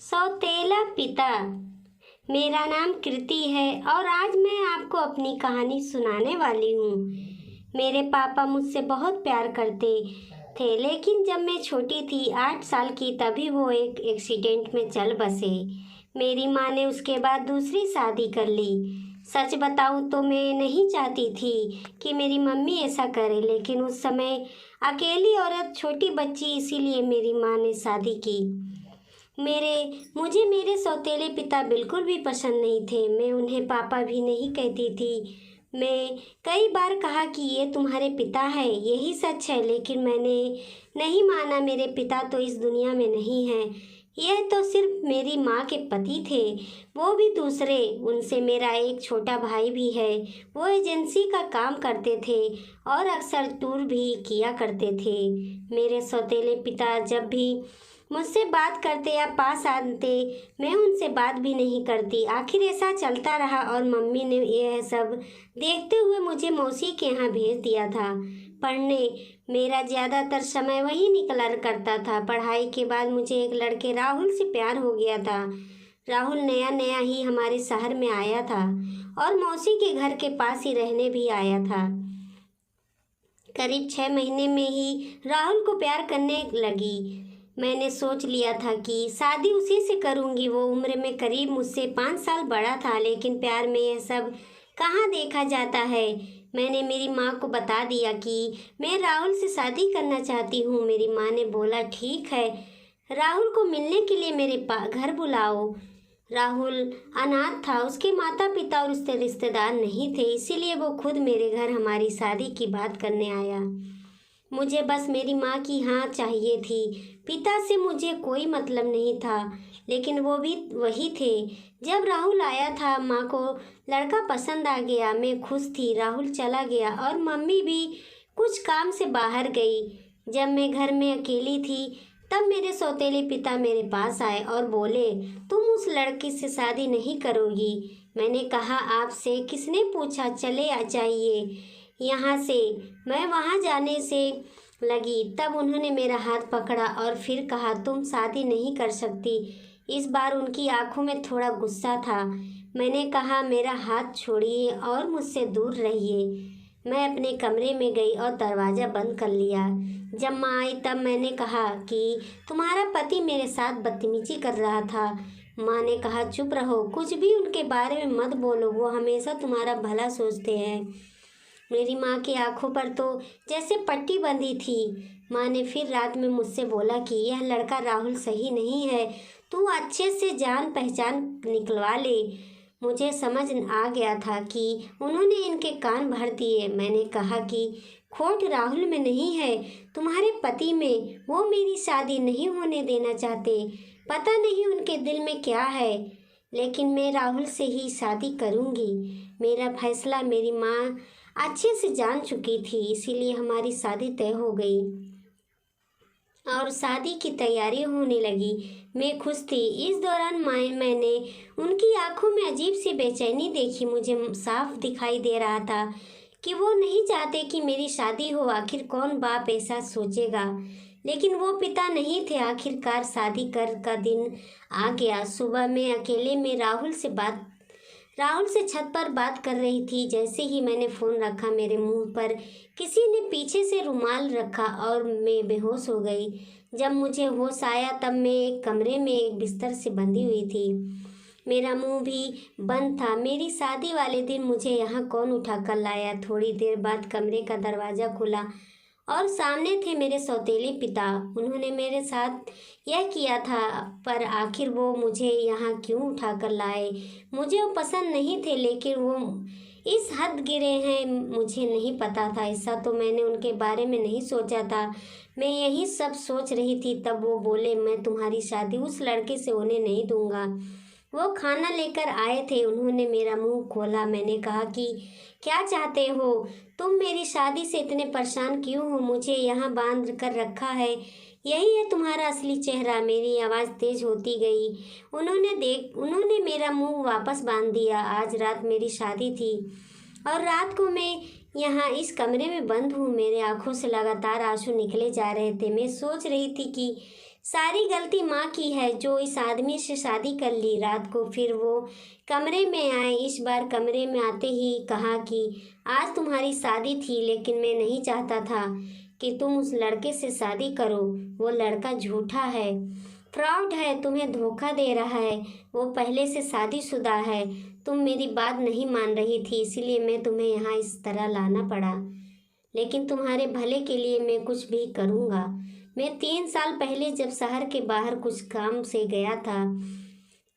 सौतेला पिता। मेरा नाम कृति है और आज मैं आपको अपनी कहानी सुनाने वाली हूँ। मेरे पापा मुझसे बहुत प्यार करते थे, लेकिन जब मैं छोटी थी 8 साल की, तभी वो एक एक्सीडेंट में चल बसे। मेरी माँ ने उसके बाद दूसरी शादी कर ली। सच बताऊँ तो मैं नहीं चाहती थी कि मेरी मम्मी ऐसा करे, लेकिन उस समय अकेली औरत, छोटी बच्ची, इसीलिए मेरी माँ ने शादी की। मुझे मेरे सौतेले पिता बिल्कुल भी पसंद नहीं थे। मैं उन्हें पापा भी नहीं कहती थी। मैं कई बार कहा कि ये तुम्हारे पिता है, यही सच है, लेकिन मैंने नहीं माना। मेरे पिता तो इस दुनिया में नहीं हैं। यह तो सिर्फ मेरी माँ के पति थे, वो भी दूसरे। उनसे मेरा एक छोटा भाई भी है। वो एजेंसी का काम करते थे और अक्सर टूर भी किया करते थे। मेरे सौतेले पिता जब भी मुझसे बात करते या पास आते, मैं उनसे बात भी नहीं करती। आखिर ऐसा चलता रहा और मम्मी ने यह सब देखते हुए मुझे मौसी के यहाँ भेज दिया था पढ़ने। मेरा ज़्यादातर समय वही निकला करता था। पढ़ाई के बाद मुझे एक लड़के राहुल से प्यार हो गया था। राहुल नया नया ही हमारे शहर में आया था और मौसी के घर के पास ही रहने भी आया था। करीब 6 महीने में ही राहुल को प्यार करने लगी। मैंने सोच लिया था कि शादी उसी से करूंगी। वो उम्र में करीब मुझसे 5 साल बड़ा था, लेकिन प्यार में यह सब कहाँ देखा जाता है। मैंने मेरी माँ को बता दिया कि मैं राहुल से शादी करना चाहती हूँ। मेरी माँ ने बोला, ठीक है, राहुल को मिलने के लिए मेरे घर बुलाओ। राहुल अनाथ था, उसके माता पिता और उसके रिश्तेदार नहीं थे, इसीलिए वो खुद मेरे घर हमारी शादी की बात करने आया। मुझे बस मेरी माँ की हाँ चाहिए थी। पिता से मुझे कोई मतलब नहीं था, लेकिन वो भी वही थे। जब राहुल आया था, माँ को लड़का पसंद आ गया। मैं खुश थी। राहुल चला गया और मम्मी भी कुछ काम से बाहर गई। जब मैं घर में अकेली थी, तब मेरे सौतेले पिता मेरे पास आए और बोले, तुम उस लड़की से शादी नहीं करोगी। मैंने कहा, आपसे किसने पूछा, चले आ जाइए यहाँ से। मैं वहाँ जाने से लगी, तब उन्होंने मेरा हाथ पकड़ा और फिर कहा, तुम शादी नहीं कर सकती। इस बार उनकी आंखों में थोड़ा गुस्सा था। मैंने कहा, मेरा हाथ छोड़िए और मुझसे दूर रहिए। मैं अपने कमरे में गई और दरवाज़ा बंद कर लिया। जब माँ आई तब मैंने कहा कि तुम्हारा पति मेरे साथ बदतमीजी कर रहा था। माँ ने कहा, चुप रहो, कुछ भी उनके बारे में मत बोलो, वो हमेशा तुम्हारा भला सोचते हैं। मेरी माँ की आंखों पर तो जैसे पट्टी बंधी थी। माँ ने फिर रात में मुझसे बोला कि यह लड़का राहुल सही नहीं है, तू अच्छे से जान पहचान निकलवा ले। मुझे समझ आ गया था कि उन्होंने इनके कान भर दिए। मैंने कहा कि खोट राहुल में नहीं है, तुम्हारे पति में। वो मेरी शादी नहीं होने देना चाहते। पता नहीं उनके दिल में क्या है, लेकिन मैं राहुल से ही शादी करूँगी। मेरा फैसला मेरी माँ अच्छे से जान चुकी थी, इसीलिए हमारी शादी तय हो गई और शादी की तैयारी होने लगी। मैं खुश थी। इस दौरान मैंने उनकी आंखों में अजीब सी बेचैनी देखी। मुझे साफ दिखाई दे रहा था कि वो नहीं चाहते कि मेरी शादी हो। आखिर कौन बाप ऐसा सोचेगा, लेकिन वो पिता नहीं थे। आखिरकार शादी का दिन आ गया। सुबह मैं अकेले में राहुल से छत पर बात कर रही थी। जैसे ही मैंने फ़ोन रखा, मेरे मुंह पर किसी ने पीछे से रुमाल रखा और मैं बेहोश हो गई। जब मुझे होश आया तब मैं एक कमरे में एक बिस्तर से बंधी हुई थी। मेरा मुंह भी बंद था। मेरी शादी वाले दिन मुझे यहाँ कौन उठा कर लाया। थोड़ी देर बाद कमरे का दरवाज़ा खुला और सामने थे मेरे सौतेले पिता। उन्होंने मेरे साथ यह किया था, पर आखिर वो मुझे यहाँ क्यों उठा कर लाए। मुझे वो पसंद नहीं थे, लेकिन वो इस हद गिरे हैं मुझे नहीं पता था। ऐसा तो मैंने उनके बारे में नहीं सोचा था। मैं यही सब सोच रही थी, तब वो बोले, मैं तुम्हारी शादी उस लड़के से होने नहीं दूंगा। वो खाना लेकर आए थे। उन्होंने मेरा मुंह खोला। मैंने कहा कि क्या चाहते हो तुम? मेरी शादी से इतने परेशान क्यों हो? मुझे यहाँ बांध कर रखा है, यही है तुम्हारा असली चेहरा। मेरी आवाज़ तेज होती गई। उन्होंने मेरा मुंह वापस बांध दिया। आज रात मेरी शादी थी और रात को मैं यहाँ इस कमरे में बंद हूँ। मेरे आंखों से लगातार आंसू निकले जा रहे थे। मैं सोच रही थी कि सारी गलती माँ की है जो इस आदमी से शादी कर ली। रात को फिर वो कमरे में आए। इस बार कमरे में आते ही कहा कि आज तुम्हारी शादी थी, लेकिन मैं नहीं चाहता था कि तुम उस लड़के से शादी करो। वो लड़का झूठा है, फ्रॉड है, तुम्हें धोखा दे रहा है। वो पहले से शादीशुदा है। तुम मेरी बात नहीं मान रही थी, इसीलिए मैं तुम्हें यहाँ इस तरह लाना पड़ा। लेकिन तुम्हारे भले के लिए मैं कुछ भी करूँगा। मैं 3 साल पहले जब शहर के बाहर कुछ काम से गया था,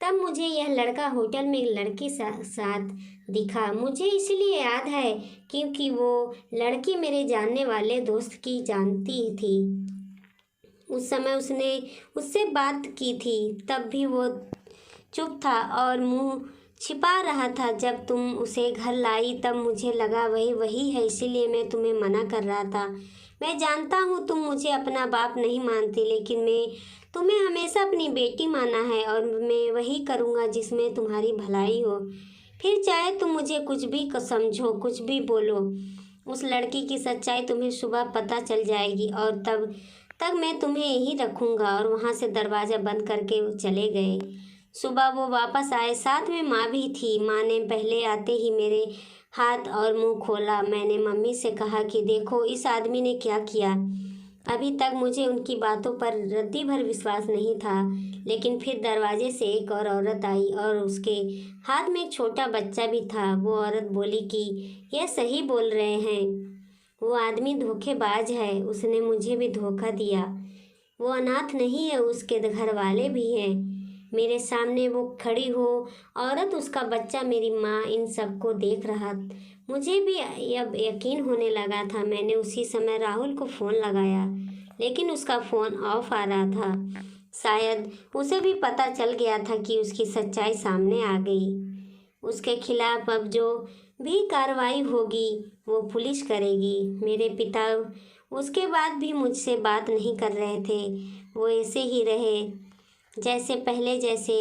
तब मुझे यह लड़का होटल में एक लड़की साथ दिखा। मुझे इसलिए याद है क्योंकि वो लड़की मेरे जानने वाले दोस्त की जानती थी। उस समय उसने उससे बात की थी, तब भी वो चुप था और मुंह छिपा रहा था। जब तुम उसे घर लाई तब मुझे लगा वही वही है, इसीलिए मैं तुम्हें मना कर रहा था। मैं जानता हूँ तुम मुझे अपना बाप नहीं मानती, लेकिन मैं तुम्हें हमेशा अपनी बेटी माना है और मैं वही करूँगा जिसमें तुम्हारी भलाई हो। फिर चाहे तुम मुझे कुछ भी समझो, कुछ भी बोलो, उस लड़की की सच्चाई तुम्हें सुबह पता चल जाएगी और तब तक मैं तुम्हें यहीं रखूँगा। और वहाँ से दरवाज़ा बंद करके वो चले गए। सुबह वो वापस आए, साथ में माँ भी थी। माँ ने पहले आते ही मेरे हाथ और मुंह खोला। मैंने मम्मी से कहा कि देखो इस आदमी ने क्या किया। अभी तक मुझे उनकी बातों पर रत्ती भर विश्वास नहीं था, लेकिन फिर दरवाजे से एक और औरत आई और उसके हाथ में एक छोटा बच्चा भी था। वो औरत बोली कि यह सही बोल रहे हैं, वो आदमी धोखेबाज है, उसने मुझे भी धोखा दिया। वो अनाथ नहीं है, उसके घर वाले भी हैं। मेरे सामने वो खड़ी हो औरत, उसका बच्चा, मेरी माँ, इन सबको देख रहा। मुझे भी अब यकीन होने लगा था। मैंने उसी समय राहुल को फ़ोन लगाया, लेकिन उसका फ़ोन ऑफ आ रहा था। शायद उसे भी पता चल गया था कि उसकी सच्चाई सामने आ गई। उसके खिलाफ अब जो भी कार्रवाई होगी वो पुलिस करेगी। मेरे पिता उसके बाद भी मुझसे बात नहीं कर रहे थे। वो ऐसे ही रहे जैसे पहले, जैसे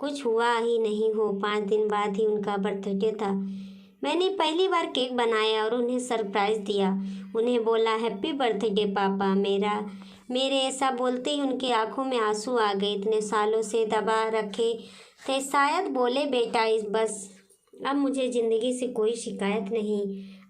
कुछ हुआ ही नहीं हो। 5 दिन बाद ही उनका बर्थडे था। मैंने पहली बार केक बनाया और उन्हें सरप्राइज़ दिया। उन्हें बोला हैप्पी बर्थडे पापा। मेरे ऐसा बोलते ही उनकी आंखों में आंसू आ गए। इतने सालों से दबा रखे थे, शायद बोले बेटा इस बस अब मुझे ज़िंदगी से कोई शिकायत नहीं,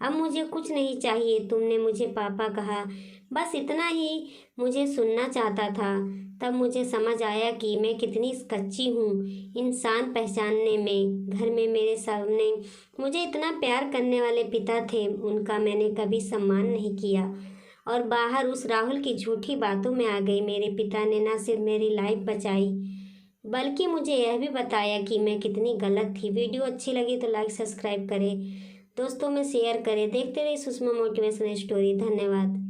अब मुझे कुछ नहीं चाहिए। तुमने मुझे पापा कहा, बस इतना ही मुझे सुनना चाहता था। तब मुझे समझ आया कि मैं कितनी कच्ची हूँ इंसान पहचानने में। घर में मेरे सामने मुझे इतना प्यार करने वाले पिता थे, उनका मैंने कभी सम्मान नहीं किया और बाहर उस राहुल की झूठी बातों में आ गई। मेरे पिता ने न सिर्फ मेरी लाइफ बचाई, बल्कि मुझे यह भी बताया कि मैं कितनी गलत थी। वीडियो अच्छी लगी तो लाइक सब्सक्राइब करें, दोस्तों में शेयर करें। देखते रहिए सुषमा मोटिवेशनल स्टोरी। धन्यवाद।